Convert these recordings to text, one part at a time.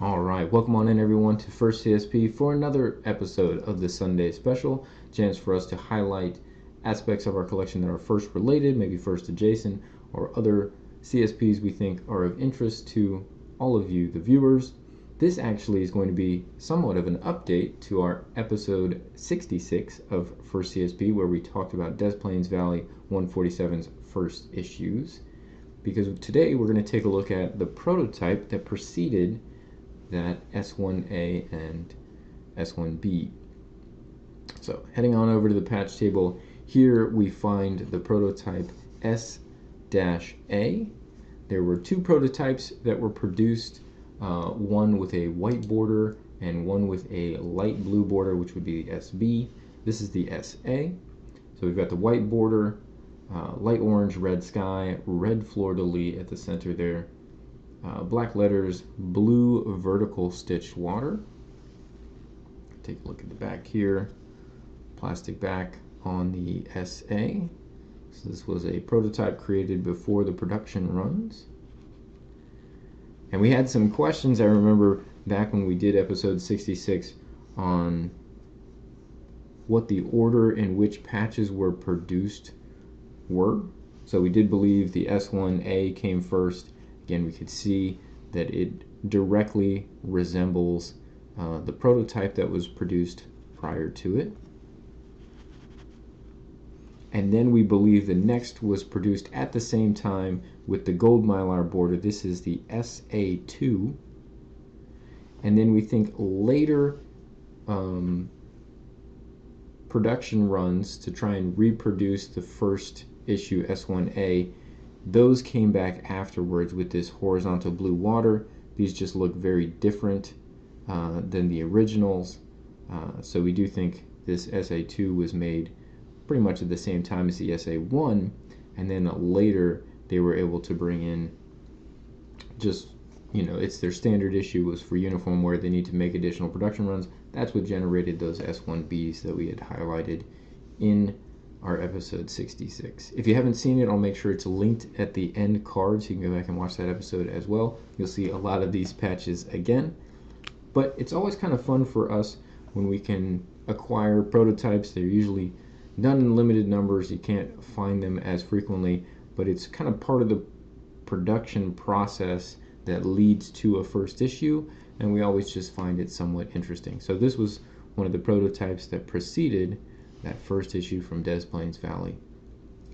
Alright, welcome on in everyone to First CSP for another episode of the Sunday Special. Chance for us to highlight aspects of our collection that are first related, maybe first adjacent, or other CSPs we think are of interest to all of you, the viewers. This actually is going to be somewhat of an update to our episode 66 of First CSP, where we talked about Des Plaines Valley 147's first issues. Because today we're going to take a look at the prototype that preceded that S1A and S1B. So heading on over to the patch table, here we find the prototype S-A. There were two prototypes that were produced, one with a white border and one with a light blue border, which would be the SB. This is the SA. So we've got the white border, light orange, red sky, red fleur-de-lis at the center there. Black letters, blue vertical stitched water. Take a look at the back here. Plastic back on the SA. So this was a prototype created before the production runs. And we had some questions, I remember, back when we did episode 66 on what the order in which patches were produced were. So we did believe the S1A came first. Again, we could see that it directly resembles the prototype that was produced prior to it. And then we believe the next was produced at the same time with the gold mylar border. This is the SA2. And then we think later production runs to try and reproduce the first issue S1A, those came back afterwards with this horizontal blue water. These just look very different than the originals. So we do think this SA2 was made pretty much at the same time as the SA1, and then later they were able to bring in just, it's their standard issue was for uniform where they need to make additional production runs. That's what generated those S1Bs that we had highlighted in our episode 66. If you haven't seen it, I'll make sure it's linked at the end card so you can go back and watch that episode as well. You'll see a lot of these patches again. But it's always kind of fun for us when we can acquire prototypes. They're usually done in limited numbers. You can't find them as frequently, but it's kind of part of the production process that leads to a first issue, and we always just find it somewhat interesting. So this was one of the prototypes that preceded that first issue from Des Plaines Valley.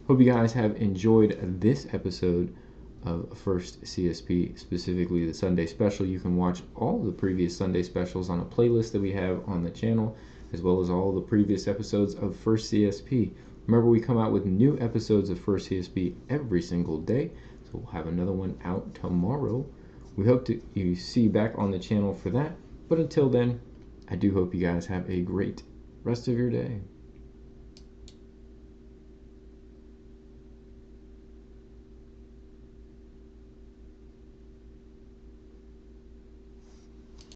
Hope you guys have enjoyed this episode of First CSP, specifically the Sunday Special. You can watch all the previous Sunday Specials on a playlist that we have on the channel, as well as all the previous episodes of First CSP. Remember, we come out with new episodes of First CSP every single day, so we'll have another one out tomorrow. We hope to see you back on the channel for that, but until then, I do hope you guys have a great rest of your day.